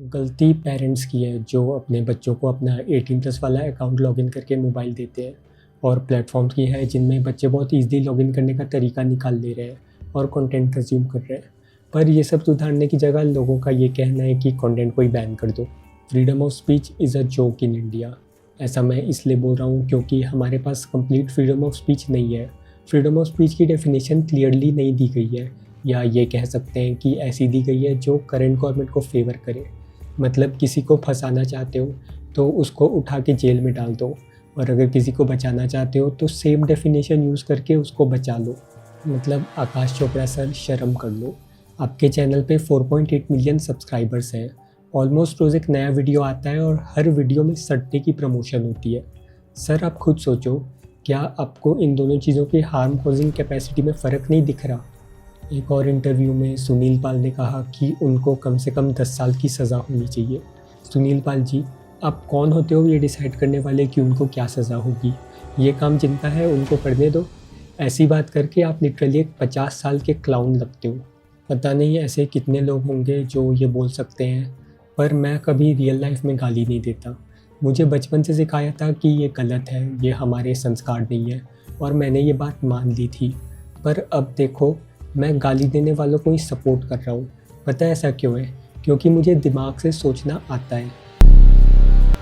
गलती पेरेंट्स की है जो अपने बच्चों को अपना 18+ वाला अकाउंट लॉगिन करके मोबाइल देते हैं, और प्लेटफॉर्म्स की है जिनमें बच्चे बहुत ईज़िली लॉगिन करने का तरीका निकाल ले रहे हैं और कंटेंट कंज्यूम कर रहे हैं। पर ये सब सुधारने की जगह लोगों का ये कहना है कि कंटेंट को ही बैन कर दो। Freedom of speech is a joke in India. ऐसा मैं इसलिए बोल रहा हूँ क्योंकि हमारे पास कंप्लीट फ्रीडम ऑफ स्पीच नहीं है। फ्रीडम ऑफ स्पीच की डेफिनेशन क्लियरली नहीं दी गई है, या ये कह सकते हैं कि ऐसी दी गई है जो करंट गवर्नमेंट को फेवर करे। मतलब किसी को फंसाना चाहते हो तो उसको उठा के जेल में डाल दो, और अगर किसी को बचाना चाहते हो तो सेम डेफिनेशन यूज़ करके उसको बचा लो। मतलब आकाश चोपड़ा सर, शर्म कर लो। आपके चैनल पे 4.8 मिलियन सब्सक्राइबर्स हैं। ऑलमोस्ट रोज़ एक नया वीडियो आता है और हर वीडियो में सट्टे की प्रमोशन होती है। सर आप खुद सोचो, क्या आपको इन दोनों चीज़ों की हार्म कॉजिंग कैपेसिटी में फ़र्क नहीं दिख रहा? एक और इंटरव्यू में सुनील पाल ने कहा कि उनको कम से कम 10 साल की सज़ा होनी चाहिए। सुनील पाल जी, आप कौन होते हो ये डिसाइड करने वाले कि उनको क्या सज़ा होगी? ये काम जिनका है उनको करने दो। ऐसी बात करके आप लिटरली एक 50 साल के क्लाउन लगते हो। पता नहीं ऐसे कितने लोग होंगे जो ये बोल सकते हैं, पर मैं कभी रियल लाइफ में गाली नहीं देता। मुझे बचपन से सिखाया था कि ये गलत है, ये हमारे संस्कार नहीं है, और मैंने ये बात मान ली थी। पर अब देखो, मैं गाली देने वालों को ही सपोर्ट कर रहा हूँ। पता है ऐसा क्यों है? क्योंकि मुझे दिमाग से सोचना आता है।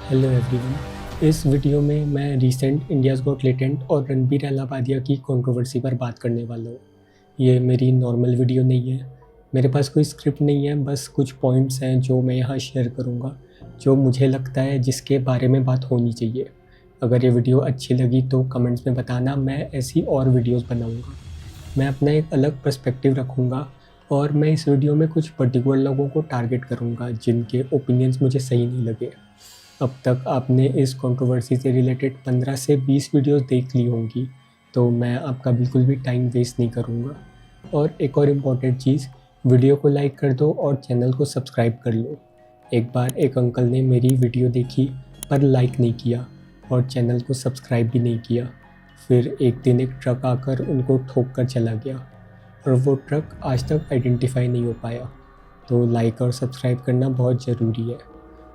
हेलो एवरीवन, इस वीडियो में मैं रीसेंट इंडियाज़ गॉट टैलेंट और रणबीर अहलावालिया की कंट्रोवर्सी पर बात करने वाला हूँ। ये मेरी नॉर्मल वीडियो नहीं है, मेरे पास कोई स्क्रिप्ट नहीं है, बस कुछ पॉइंट्स हैं जो मैं यहाँ शेयर करूँगा, जो मुझे लगता है जिसके बारे में बात होनी चाहिए। अगर ये वीडियो अच्छी लगी तो कमेंट्स में बताना, मैं ऐसी और वीडियोज़ बनाऊँगा। मैं अपना एक अलग पर्सपेक्टिव रखूँगा, और मैं इस वीडियो में कुछ पर्टिकुलर लोगों को टारगेट करूँगा जिनके ओपिनियंस मुझे सही नहीं लगे। अब तक आपने इस कंट्रोवर्सी से रिलेटेड 15 से 20 वीडियोस देख ली होंगी, तो मैं आपका बिल्कुल भी टाइम वेस्ट नहीं करूँगा। और एक और इम्पॉर्टेंट चीज़, वीडियो को लाइक कर दो और चैनल को सब्सक्राइब कर लो। एक बार एक अंकल ने मेरी वीडियो देखी पर लाइक नहीं किया और चैनल को सब्सक्राइब भी नहीं किया। फिर एक दिन एक ट्रक आकर उनको ठोक कर चला गया, और वो ट्रक आज तक आइडेंटिफाई नहीं हो पाया। तो लाइक और सब्सक्राइब करना बहुत ज़रूरी है।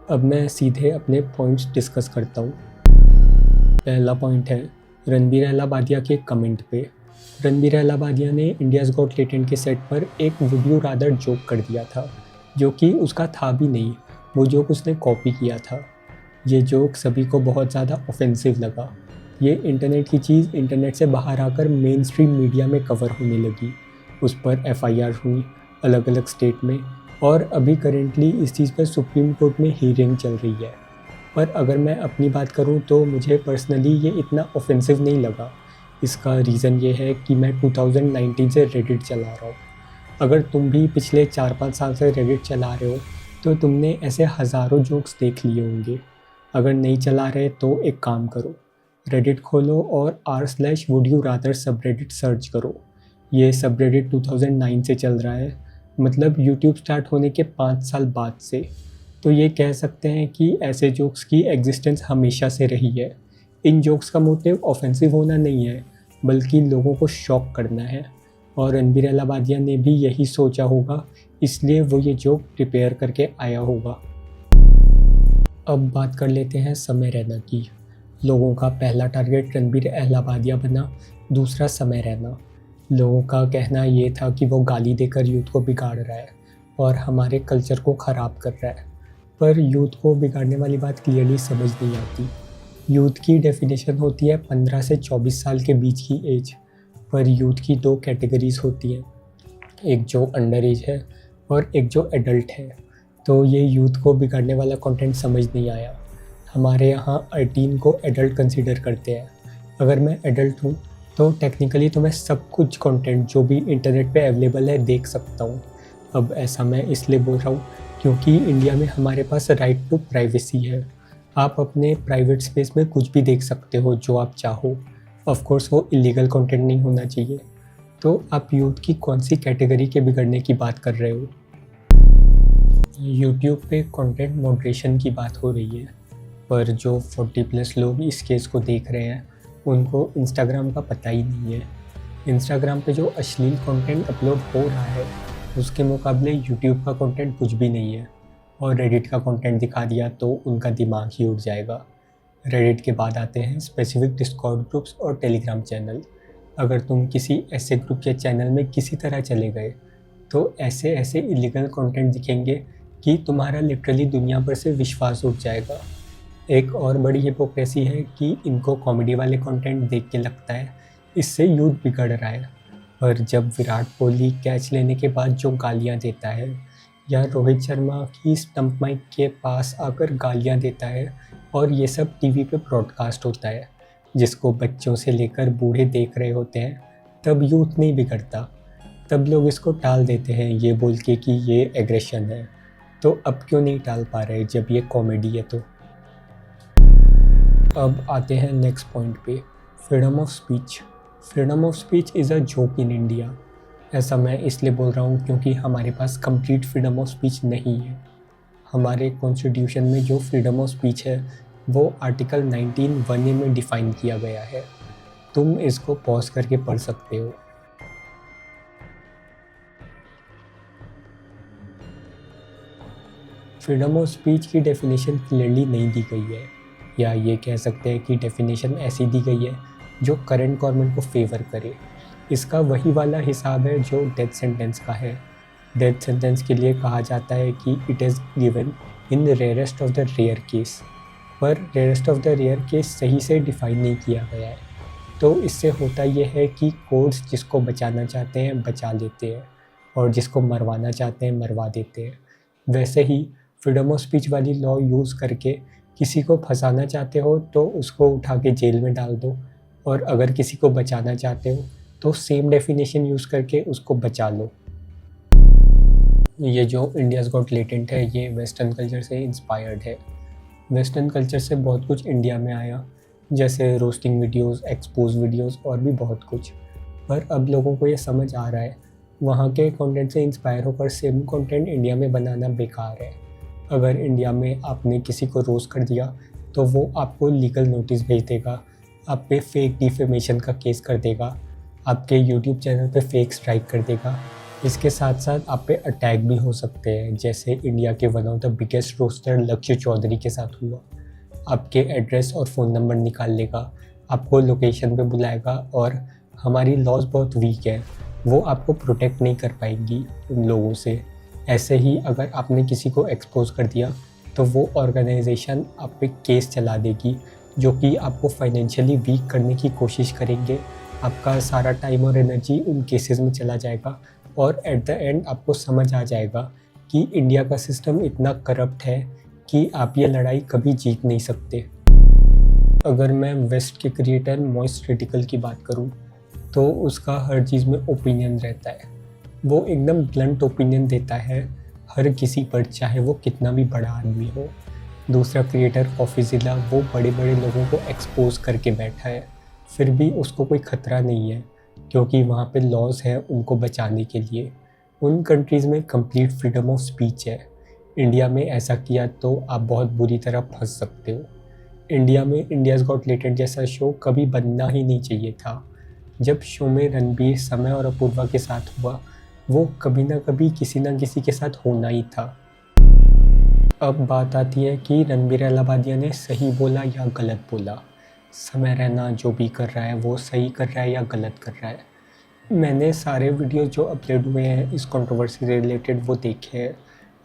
अब मैं सीधे अपने पॉइंट्स डिस्कस करता हूँ। पहला पॉइंट है रणबीर अहलावालिया के कमेंट पे। रणबीर अहलावालिया ने इंडियाज़ गॉट टैलेंट के सेट पर एक वुड यू रादर जोक कर दिया था, जो कि उसका था भी नहीं। वो जोक उसने कॉपी किया था। ये जोक सभी को बहुत ज़्यादा ऑफेंसिव लगा। ये इंटरनेट की चीज़ इंटरनेट से बाहर आकर मेन स्ट्रीम मीडिया में कवर होने लगी। उस पर FIR हुई अलग अलग स्टेट में, और अभी करेंटली इस चीज़ पर सुप्रीम कोर्ट में हीयरिंग चल रही है। पर अगर मैं अपनी बात करूं तो मुझे पर्सनली ये इतना ऑफेंसिव नहीं लगा। इसका रीज़न ये है कि मैं 2019 से रेडिट चला रहा हूँ। अगर तुम भी पिछले 4-5 साल से रेडिट चला रहे हो तो तुमने ऐसे हज़ारों जोक्स देख लिए होंगे। अगर नहीं चला रहे तो एक काम करो, रेडिट खोलो और r/would-you-rather सबरेडिट सर्च करो। ये सबरेडिट 2009 से चल रहा है, मतलब यूट्यूब स्टार्ट होने के 5 साल बाद से। तो ये कह सकते हैं कि ऐसे जोक्स की एग्जिस्टेंस हमेशा से रही है। इन जोक्स का मोटिव ऑफेंसिव होना नहीं है, बल्कि लोगों को शॉक करना है, और रणबीर अहलावालिया ने भी यही सोचा होगा, इसलिए वो ये जोक प्रिपेयर करके आया होगा। अब बात कर लेते हैं समय रैना की। लोगों का पहला टारगेट रणबीर अहलावालिया बना, दूसरा समय रैना। लोगों का कहना ये था कि वो गाली देकर यूथ को बिगाड़ रहा है और हमारे कल्चर को ख़राब कर रहा है। पर यूथ को बिगाड़ने वाली बात क्लियरली समझ नहीं आती। यूथ की डेफिनेशन होती है 15 से 24 साल के बीच की एज। पर यूथ की 2 कैटेगरीज होती हैं, एक जो अंडर एज है और एक जो एडल्ट है। तो ये यूथ को बिगाड़ने वाला कंटेंट समझ नहीं आया। हमारे यहाँ 18 को एडल्ट कंसीडर करते हैं। अगर मैं एडल्ट हूँ तो टेक्निकली तो मैं सब कुछ कंटेंट जो भी इंटरनेट पे अवेलेबल है देख सकता हूँ। अब ऐसा मैं इसलिए बोल रहा हूँ क्योंकि इंडिया में हमारे पास राइट टू प्राइवेसी है। आप अपने प्राइवेट स्पेस में कुछ भी देख सकते हो जो आप चाहो। ऑफ कोर्स वो इलीगल कंटेंट नहीं होना चाहिए। तो आप यूथ की कौन सी कैटेगरी के बिगड़ने की बात कर रहे हो? यूट्यूब पे कंटेंट मॉडरेशन की बात हो रही है, पर जो 40+ लोग इस केस को देख रहे हैं उनको इंस्टाग्राम का पता ही नहीं है। इंस्टाग्राम पे जो अश्लील कंटेंट अपलोड हो रहा है उसके मुकाबले यूट्यूब का कंटेंट कुछ भी नहीं है। और रेडिट का कंटेंट दिखा दिया तो उनका दिमाग ही उठ जाएगा। रेडिट के बाद आते हैं स्पेसिफिक डिस्कॉर्ड ग्रुप्स और टेलीग्राम चैनल। अगर तुम किसी ऐसे ग्रुप या चैनल में किसी तरह चले गए तो ऐसे ऐसे इलीगल कंटेंट दिखेंगे कि तुम्हारा लिटरली दुनिया भर से विश्वास उठ जाएगा। एक और बड़ी हिपोक्रेसी है कि इनको कॉमेडी वाले कंटेंट देख के लगता है इससे यूथ बिगड़ रहा है, पर जब विराट कोहली कैच लेने के बाद जो गालियां देता है या रोहित शर्मा की स्टंप माइक के पास आकर गालियां देता है और ये सब टीवी पे ब्रॉडकास्ट होता है जिसको बच्चों से लेकर बूढ़े देख रहे होते हैं, तब यूथ नहीं बिगड़ता। तब लोग इसको टाल देते हैं ये बोल के कि ये एग्रेशन है। तो अब क्यों नहीं टाल पा रहे जब ये कॉमेडी है? तो अब आते हैं नेक्स्ट पॉइंट पे, freedom of speech. Freedom of speech is a joke in India. ऐसा मैं इसलिए बोल रहा हूँ क्योंकि हमारे पास कंप्लीट फ्रीडम ऑफ स्पीच नहीं है। हमारे कॉन्स्टिट्यूशन में जो फ्रीडम ऑफ स्पीच है वो आर्टिकल 19(1)(a) में डिफ़ाइन किया गया है। तुम इसको पॉज करके पढ़ सकते हो। फ्रीडम ऑफ स्पीच की डेफिनेशन क्लियरली नहीं दी गई है, या ये कह सकते हैं कि डेफिनेशन ऐसी दी गई है जो करंट गवर्नमेंट को फेवर करे। इसका वही वाला हिसाब है जो डेथ सेंटेंस का है। डेथ सेंटेंस के लिए कहा जाता है कि it is given in the rarest of the rare case, पर rarest of the rare case सही से डिफ़ाइन नहीं किया गया है। तो इससे होता यह है कि कोर्ट्स जिसको बचाना चाहते हैं बचा लेते हैं और जिसको मरवाना चाहते हैं मरवा देते हैं। वैसे ही फ्रीडम ऑफ स्पीच वाली लॉ यूज़ करके किसी को फंसाना चाहते हो तो उसको उठा के जेल में डाल दो, और अगर किसी को बचाना चाहते हो तो सेम डेफिनेशन यूज़ करके उसको बचा लो। ये जो इंडियाज़ गॉट लेटेंट है ये वेस्टर्न कल्चर से इंस्पायर्ड है। वेस्टर्न कल्चर से बहुत कुछ इंडिया में आया, जैसे रोस्टिंग वीडियोस, एक्सपोज वीडियोस और भी बहुत कुछ। पर अब लोगों को ये समझ आ रहा है वहाँ के कंटेंट से इंस्पायर होकर सेम कंटेंट इंडिया में बनाना बेकार है। अगर इंडिया में आपने किसी को रोस्ट कर दिया तो वो आपको लीगल नोटिस भेज देगा, आप पे फेक डिफेमेशन का केस कर देगा, आपके यूट्यूब चैनल पे फेक स्ट्राइक कर देगा। इसके साथ साथ आप पे अटैक भी हो सकते हैं, जैसे इंडिया के one of the biggest roster Lakshya Chaudhary के साथ हुआ। आपके एड्रेस और फ़ोन नंबर निकाल लेगा, आपको लोकेशन पे बुलाएगा, और हमारी लॉज बहुत वीक है, वो आपको प्रोटेक्ट नहीं कर पाएंगी उन लोगों से। ऐसे ही अगर आपने किसी को एक्सपोज कर दिया तो वो ऑर्गेनाइजेशन आप पे केस चला देगी जो कि आपको फाइनेंशियली वीक करने की कोशिश करेंगे। आपका सारा टाइम और एनर्जी उन केसेस में चला जाएगा और एट द एंड आपको समझ आ जाएगा कि इंडिया का सिस्टम इतना करप्ट है कि आप ये लड़ाई कभी जीत नहीं सकते। अगर मैं वेस्ट के क्रिएटर मॉइस्ट क्रिटिकल की बात करूं तो उसका हर चीज़ में ओपिनियन रहता है। वो एकदम ब्लंट ओपिनियन देता है हर किसी पर, चाहे वो कितना भी बड़ा आदमी हो। दूसरा क्रिएटर कॉफ़ीज़िला, वो बड़े बड़े लोगों को एक्सपोज करके बैठा है, फिर भी उसको कोई ख़तरा नहीं है क्योंकि वहाँ पे लॉज हैं उनको बचाने के लिए। उन कंट्रीज़ में कंप्लीट फ्रीडम ऑफ स्पीच है। इंडिया में ऐसा किया तो आप बहुत बुरी तरह फंस सकते हो। इंडिया में इंडियाज़ गॉट लेटेंट जैसा शो कभी बनना ही नहीं चाहिए था। जब शो में रणबीर, समय और अपूर्वा के साथ हुआ, वो कभी ना कभी किसी ना किसी के साथ होना ही था। अब बात आती है कि रणबीर इलाहाबादिया ने सही बोला या गलत बोला। समय रैना जो भी कर रहा है वो सही कर रहा है या गलत कर रहा है। मैंने सारे वीडियो जो अपलोड हुए हैं इस कंट्रोवर्सी से रिलेटेड वो देखे हैं,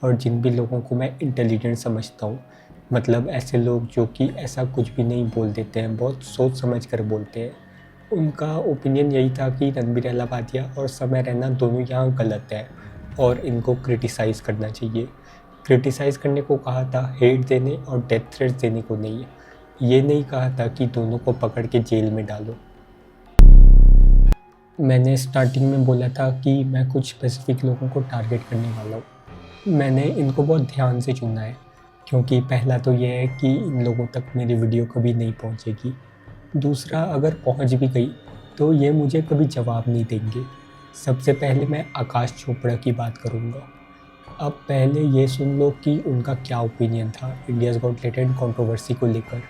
और जिन भी लोगों को मैं इंटेलिजेंट समझता हूँ, मतलब ऐसे लोग जो कि ऐसा कुछ भी नहीं बोल देते हैं, बहुत सोच समझ कर बोलते हैं, उनका ओपिनियन यही था कि रणबीर इलाहाबादिया और समय रैना दोनों यहाँ गलत है और इनको क्रिटिसाइज़ करना चाहिए। क्रिटिसाइज़ करने को कहा था, हेट देने और डेथ थ्रेट्स देने को नहीं। ये नहीं कहा था कि दोनों को पकड़ के जेल में डालो। मैंने स्टार्टिंग में बोला था कि मैं कुछ स्पेसिफिक लोगों को टारगेट करने वाला हूँ। मैंने इनको बहुत ध्यान से चुना है क्योंकि पहला तो ये है कि इन लोगों तक मेरी वीडियो कभी नहीं पहुँचेगी। दूसरा, अगर पहुंच भी गई तो ये मुझे कभी जवाब नहीं देंगे। सबसे पहले मैं आकाश चोपड़ा की बात करूंगा। अब पहले ये सुन लो कि उनका क्या ओपिनियन था इंडियाज़ गॉट लेटेंट कंट्रोवर्सी को लेकर।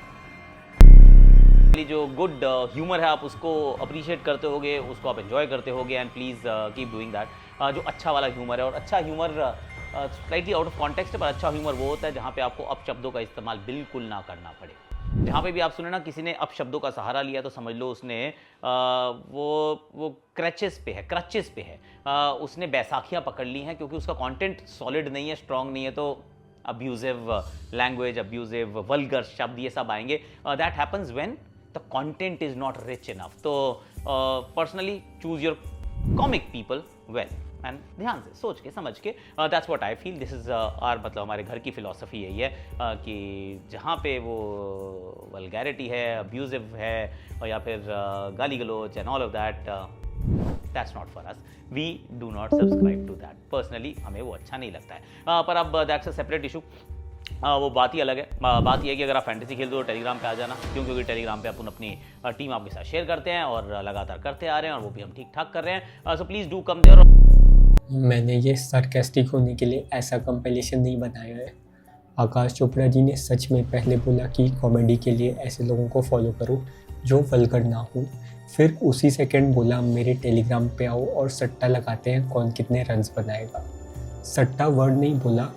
जो गुड ह्यूमर है आप उसको अप्रिशिएट करते होगे, उसको आप एंजॉय करते होगे, and please keep doing that. जो अच्छा वाला ह्यूमर है, और अच्छा humour slightly out of context है, पर अच्छा ह्यूमर वो होता है जहाँ पे आपको अपशब्दों का इस्तेमाल बिल्कुल ना करना पड़े। जहाँ पे भी आप सुने ना किसी ने अपशब्दों का सहारा लिया, तो समझ लो उसने वो क्रचेस पे है, उसने बैसाखियाँ पकड़ ली हैं, क्योंकि उसका कंटेंट सॉलिड नहीं है, स्ट्रांग नहीं है, तो अब्यूजिव लैंग्वेज, अब्यूजिव वल्गर शब्द ये सब आएंगे। That happens when the content is not rich enough. तो personally choose your comic people well and ध्यान से सोच के समझ के। That's what I feel, this is our, मतलब हमारे घर की फिलॉसफी यही है कि जहाँ पे वो वल्गैरिटी है, अब्यूजिव है, और या फिर गाली गलोच and all of that, that's not for us, we do not subscribe to that. Personally हमें वो अच्छा नहीं लगता है। पर अब दैट्स अ सेपरेट इशू, वो बात ही अलग है। बात यह है कि अगर आप फैंटेसी खेलते हो तो टेलीग्राम पे आ जाना, क्योंकि टेलीग्राम पे अपन अपनी टीम आपके साथ शेयर करते हैं और लगातार करते आ रहे हैं, और वो भी हम ठीक ठाक कर रहे हैं। So please do come there. मैंने ये सार्केस्टिक होने के लिए ऐसा कंपैरिजन नहीं बनाया है। आकाश चोपड़ा जी ने सच में पहले बोला कि कॉमेडी के लिए ऐसे लोगों को फॉलो करो जो वल्गर ना हो, फिर उसी सेकंड बोला मेरे टेलीग्राम पे आओ और सट्टा लगाते हैं कौन कितने रन्स बनाएगा। सट्टा वर्ड नहीं बोला,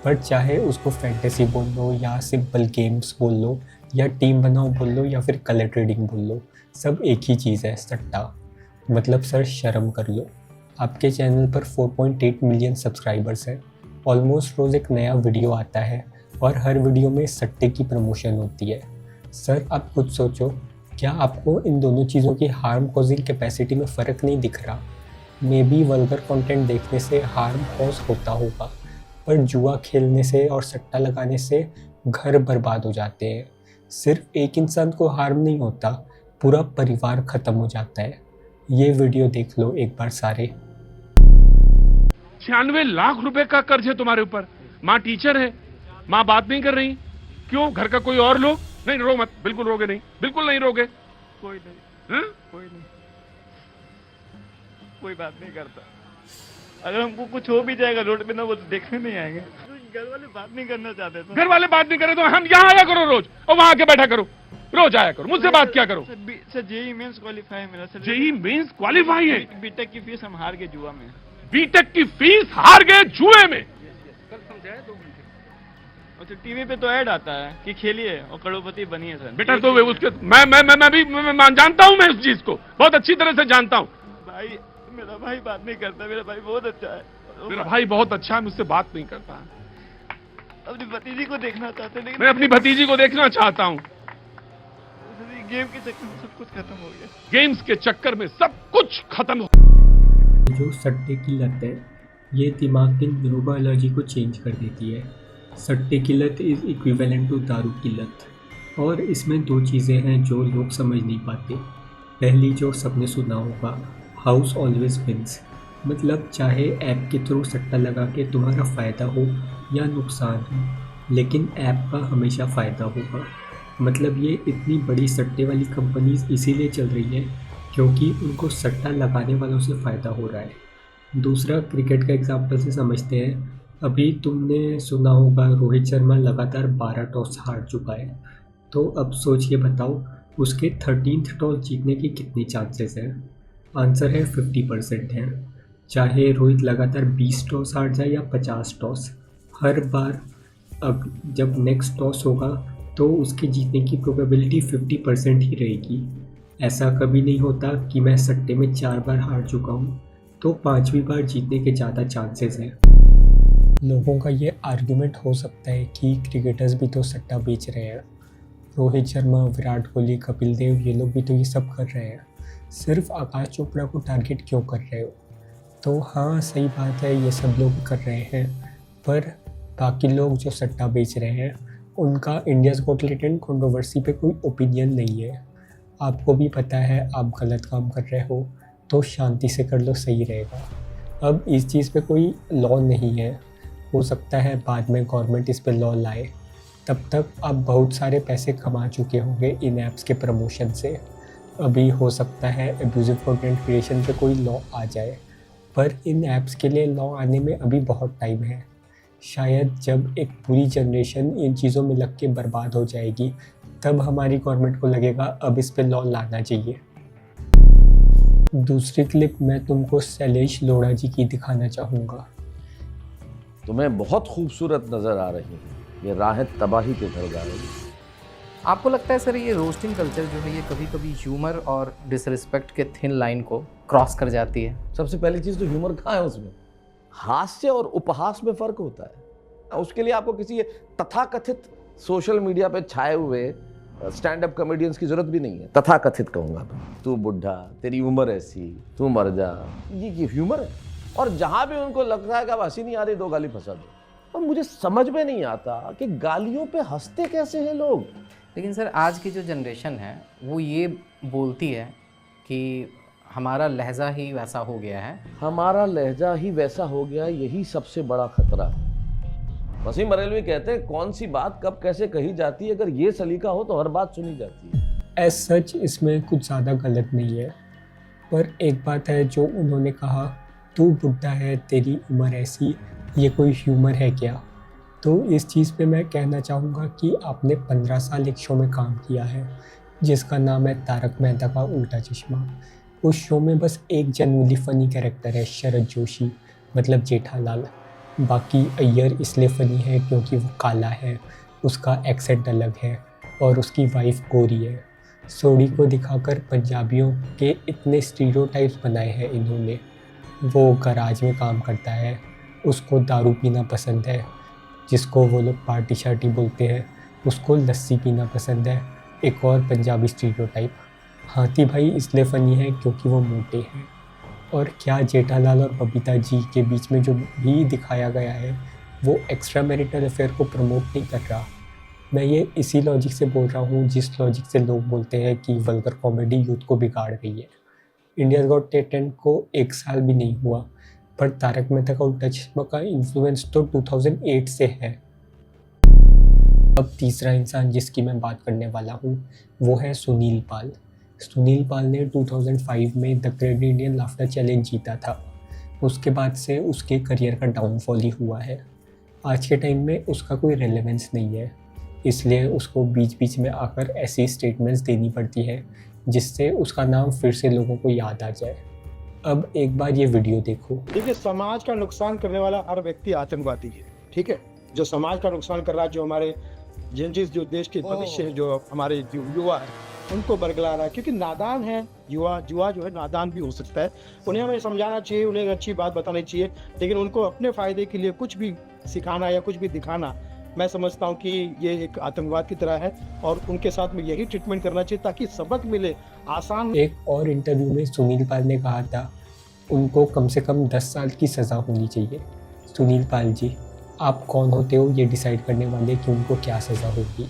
पर चाहे उसको फैंटेसी बोल लो या सिंपल गेम्स बोल लो या टीम बनाओ बोल लो या फिर कलर ट्रेडिंग बोल लो, सब एक ही चीज़ है, सट्टा। मतलब सर शर्म कर लो। आपके चैनल पर 4.8 मिलियन सब्सक्राइबर्स हैं, ऑलमोस्ट रोज़ एक नया वीडियो आता है और हर वीडियो में सट्टे की प्रमोशन होती है। सर आप खुद सोचो, क्या आपको इन दोनों चीज़ों की हार्म कॉजिंग कैपेसिटी में फ़र्क नहीं दिख रहा? मे बी वल्गर कंटेंट देखने से हार्म कॉज होता होगा, पर जुआ खेलने से और सट्टा लगाने से घर बर्बाद हो जाते हैं। सिर्फ एक इंसान को हार्म नहीं होता, पूरा परिवार ख़त्म हो जाता है। ये वीडियो देख लो एक बार सारे। 96 लाख रुपए का कर्ज है तुम्हारे ऊपर। माँ टीचर है, माँ बात नहीं कर रही, क्यों? घर का कोई और लोग? नहीं रो मत, बिल्कुल रोगे नहीं, बिल्कुल नहीं रोगे। कोई नहीं, हाँ? कोई नहीं, कोई बात नहीं करता। अगर हमको कुछ हो भी जाएगा रोड पे ना, वो तो देखने नहीं आएंगे। घर वाले बात नहीं करना चाहते तो घर वाले बात नहीं करे तो हम यहाँ आया करो रोज, और वहां आके बैठा करो, रोज आया करो, मुझसे बात क्या करो। सर जेई मेंस क्वालिफाई है मेरा सर। जेई मेंस क्वालिफाई है? बीटेक की फीस हम हार गए जुआ में। बीटेक की फीस हार गए जुए में? कल समझाया 2 घंटे। और तो टीवी पे तो ऐड आता है कि खेलिए और करोड़पति बनिए सर। बेटा तो उसके मैं जानता हूँ, मैं उस चीज को बहुत अच्छी तरह से जानता हूँ। भाई मेरा भाई बात नहीं करता, मेरा भाई बहुत अच्छा है। मेरा भाई बहुत अच्छा है, मुझसे बात नहीं करता है। अपनी भतीजी को देखना चाहते हैं, लेकिन मैं अपनी भतीजी को देखना चाहता हूँ। गेम के चक्कर में सब कुछ खत्म हो गया। गेम्स के चक्कर में सब कुछ खत्म हो। जो सट्टे की लत है, ये दिमाग की न्यूरोबायोलॉजी को चेंज कर देती है। सट्टे की लत इज़ इक्विवेलेंट टू दारू की लत, और इसमें 2 चीज़ें हैं जो लोग समझ नहीं पाते। पहली जो सबने सुना होगा, हाउस ऑलवेज विंस, मतलब चाहे ऐप के थ्रू सट्टा लगा के तुम्हारा फ़ायदा हो या नुकसान हो, लेकिन ऐप का हमेशा फ़ायदा होगा। मतलब ये इतनी बड़ी सट्टे वाली कंपनीज इसीलिए चल रही हैं क्योंकि उनको सट्टा लगाने वालों से फ़ायदा हो रहा है। दूसरा क्रिकेट का एग्जांपल से समझते हैं। अभी तुमने सुना होगा रोहित शर्मा लगातार 12 टॉस हार चुका है, तो अब सोच के बताओ उसके 13th टॉस जीतने की कितनी चांसेस हैं? आंसर है 50% है। चाहे रोहित लगातार 20 टॉस हार जाए या 50 टॉस, हर बार अब जब नेक्स्ट टॉस होगा तो उसके जीतने की प्रोबेबिलिटी 50% ही रहेगी। ऐसा कभी नहीं होता कि मैं सट्टे में 4 बार हार चुका हूँ तो 5वीं बार जीतने के ज़्यादा चांसेस हैं। लोगों का ये आर्गुमेंट हो सकता है कि क्रिकेटर्स भी तो सट्टा बेच रहे हैं, रोहित शर्मा, विराट कोहली, कपिल देव, ये लोग भी तो ये सब कर रहे हैं, सिर्फ आकाश चोपड़ा को टारगेट क्यों कर रहे हो? तो हाँ सही बात है, ये सब लोग कर रहे हैं, पर बाकी लोग जो सट्टा बेच रहे हैं उनका इंडियाज़ गॉट टैलेंट कंट्रोवर्सी पे कोई ओपिनियन नहीं है। आपको भी पता है आप गलत काम कर रहे हो तो शांति से कर लो, सही रहेगा। अब इस चीज़ पे कोई लॉ नहीं है, हो सकता है बाद में गवर्नमेंट इस पे लॉ लाए, तब तक आप बहुत सारे पैसे कमा चुके होंगे इन ऐप्स के प्रमोशन से। अभी हो सकता है एब्यूजिव कंटेंट क्रिएशन पे कोई लॉ आ जाए, पर इन ऐप्स के लिए लॉ आने में अभी बहुत टाइम है। शायद जब एक पूरी जनरेशन इन चीज़ों में लग के बर्बाद हो जाएगी तब हमारी गवर्नमेंट को लगेगा अब इस पे लॉ लाना चाहिए। दूसरी क्लिप मैं तुमको शैलेश लोढ़ा जी की दिखाना चाहूँगा। तुम्हें बहुत खूबसूरत नज़र आ रही हैं, ये राहें तबाही की तरफ जा रही हैं। आपको लगता है सर ये रोस्टिंग कल्चर जो है ये कभी कभी ह्यूमर और डिसरिस्पेक्ट के थिन लाइन को क्रॉस कर जाती है? सबसे पहली चीज़ तो ह्यूमर कहाँ है उसमें? हास्य और उपहास में फ़र्क होता है। उसके लिए आपको किसी तथाकथित सोशल मीडिया पे छाए हुए स्टैंड अप कॉमेडियंस की जरूरत भी नहीं है। तथाकथित कहूँगा मैं, तू बुढ़ा, तेरी उम्र ऐसी, तू मर जा, ये ह्यूमर है। और जहाँ भी उनको लगता है कि अब हंसी नहीं आ रही, दो गाली फंसा दो। और मुझे समझ में नहीं आता कि गालियों पे हंसते कैसे हैं लोग। लेकिन सर आज की जो जनरेशन है वो ये बोलती है कि हमारा लहजा ही वैसा हो गया है। हमारा लहजा ही वैसा हो गया, यही सबसे बड़ा खतरा है। वसीम बरेलवी कहते हैं कौन सी बात कब कैसे कही जाती है, अगर ये सलीका हो तो हर बात सुनी जाती है। एज सच इसमें कुछ ज़्यादा गलत नहीं है, पर एक बात है जो उन्होंने कहा, तू बुढ़ा है, तेरी उम्र ऐसी, ये कोई ह्यूमर है क्या? तो इस चीज़ पे मैं कहना चाहूँगा कि आपने 15 साल एक शो में काम किया है जिसका नाम है तारक मेहता का उल्टा चश्मा। उस शो में बस एक जनरली फ़नी कैरेक्टर है, शरद जोशी, मतलब जेठालाल। बाकी अय्यर इसलिए फ़नी है क्योंकि वो काला है, उसका एक्सेंट अलग है और उसकी वाइफ गोरी है। सोडी को दिखाकर पंजाबियों के इतने स्टीरियोटाइप्स बनाए हैं इन्होंने। वो गराज में काम करता है, उसको दारू पीना पसंद है, जिसको वो लोग पार्टी शार्टी बोलते हैं, उसको लस्सी पीना पसंद है। एक और पंजाबी स्टीरियोटाइप, हाथी भाई इसलिए फ़नी है क्योंकि वो मोटे हैं। और क्या जेठालाल और बबीता जी के बीच में जो भी दिखाया गया है वो एक्स्ट्रा मैरिटल अफेयर को प्रमोट नहीं कर रहा। मैं ये इसी लॉजिक से बोल रहा हूँ जिस लॉजिक से लोग बोलते हैं कि वल्गर कॉमेडी यूथ को बिगाड़ रही है। इंडियाज़ गॉट टैलेंट को 1 साल भी नहीं हुआ, पर तारक मेहता का उल्टा चश्मा का इन्फ्लुएंस तो 2008 से है। अब तीसरा इंसान जिसकी मैं बात करने वाला हूँ वो है सुनील पाल। सुनील पाल ने 2005 में the great Indian laughter challenge जीता था। उसके बाद से उसके करियर का डाउनफॉल ही हुआ है। आज के टाइम में उसका कोई रेलेवेंस नहीं है, इसलिए उसको बीच बीच में आकर ऐसी स्टेटमेंट्स देनी पड़ती है जिससे उसका नाम फिर से लोगों को याद आ जाए। अब एक बार ये वीडियो देखो। देखिए, समाज का नुकसान करने वाला हर व्यक्ति आतंकवादी है, ठीक है। जो समाज का नुकसान कर रहा है, जो हमारे जो देश के भविष्य है, जो हमारे युवा है, उनको बरगला रहा है, क्योंकि नादान है युवा जो है नादान भी हो सकता है। उन्हें हमें समझाना चाहिए, उन्हें अच्छी बात बतानी चाहिए, लेकिन उनको अपने फ़ायदे के लिए कुछ भी सिखाना या कुछ भी दिखाना, मैं समझता हूँ कि ये एक आतंकवाद की तरह है और उनके साथ में यही ट्रीटमेंट करना चाहिए ताकि सबक मिले, आसान। एक और इंटरव्यू में सुनील पाल ने कहा था उनको कम से कम 10 साल की सज़ा होनी चाहिए। सुनील पाल जी, आप कौन होते हो ये डिसाइड करने वाले कि उनको क्या सज़ा होगी?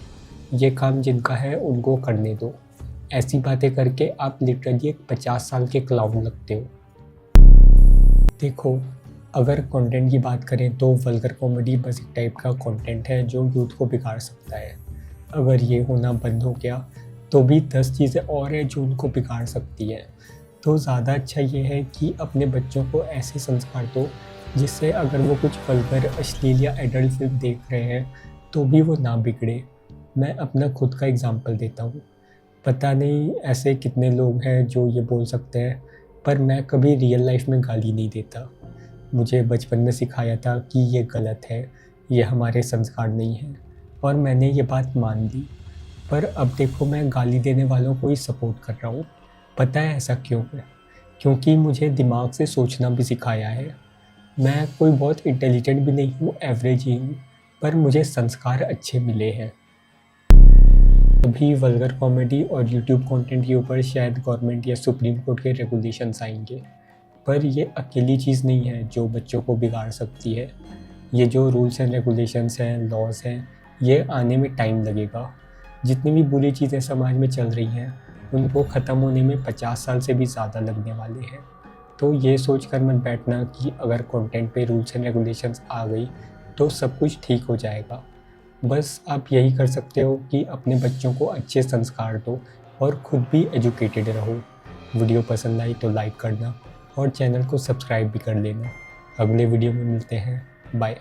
ये काम जिनका है उनको करने दो। ऐसी बातें करके आप लिटरली एक 50 साल के क्लाउन लगते हो। देखो, अगर कंटेंट की बात करें तो वल्गर कॉमेडी बस एक टाइप का कंटेंट है जो यूथ को बिगाड़ सकता है। अगर ये होना बंद हो गया तो भी 10 चीज़ें और हैं जो उनको बिगाड़ सकती हैं। तो ज़्यादा अच्छा ये है कि अपने बच्चों को ऐसे संस्कार दो जिससे अगर वो कुछ वल्गर, अश्लील या एडल्ट फिल्म देख रहे हैं तो भी वो ना बिगड़े। मैं अपना खुद का एग्जांपल देता हूँ। पता नहीं ऐसे कितने लोग हैं जो ये बोल सकते हैं, पर मैं कभी रियल लाइफ में गाली नहीं देता। मुझे बचपन में सिखाया था कि ये गलत है, ये हमारे संस्कार नहीं है, और मैंने ये बात मान ली। पर अब देखो, मैं गाली देने वालों को ही सपोर्ट कर रहा हूँ। पता है ऐसा क्यों है? क्योंकि मुझे दिमाग से सोचना भी सिखाया है। मैं कोई बहुत इंटेलिजेंट भी नहीं हूँ, एवरेज ही हूँ, पर मुझे संस्कार अच्छे मिले हैं। अभी वल्गर कॉमेडी और यूट्यूब कंटेंट के ऊपर शायद गवर्नमेंट या सुप्रीम कोर्ट के रेगुलेशंस आएंगे, पर ये अकेली चीज़ नहीं है जो बच्चों को बिगाड़ सकती है। ये जो रूल्स एंड रेगुलेशंस हैं, लॉज हैं, ये आने में टाइम लगेगा। जितनी भी बुरी चीज़ें समाज में चल रही हैं उनको ख़त्म होने में 50 साल से भी ज़्यादा लगने वाले हैं। तो ये सोच कर मत बैठना कि अगर कंटेंट पे रूल्स एंड रेगुलेशंस आ गई तो सब कुछ ठीक हो जाएगा। बस आप यही कर सकते हो कि अपने बच्चों को अच्छे संस्कार दो और खुद भी एजुकेटेड रहो। वीडियो पसंद आई तो लाइक करना और चैनल को सब्सक्राइब भी कर लेना। अगले वीडियो में मिलते हैं, बाय।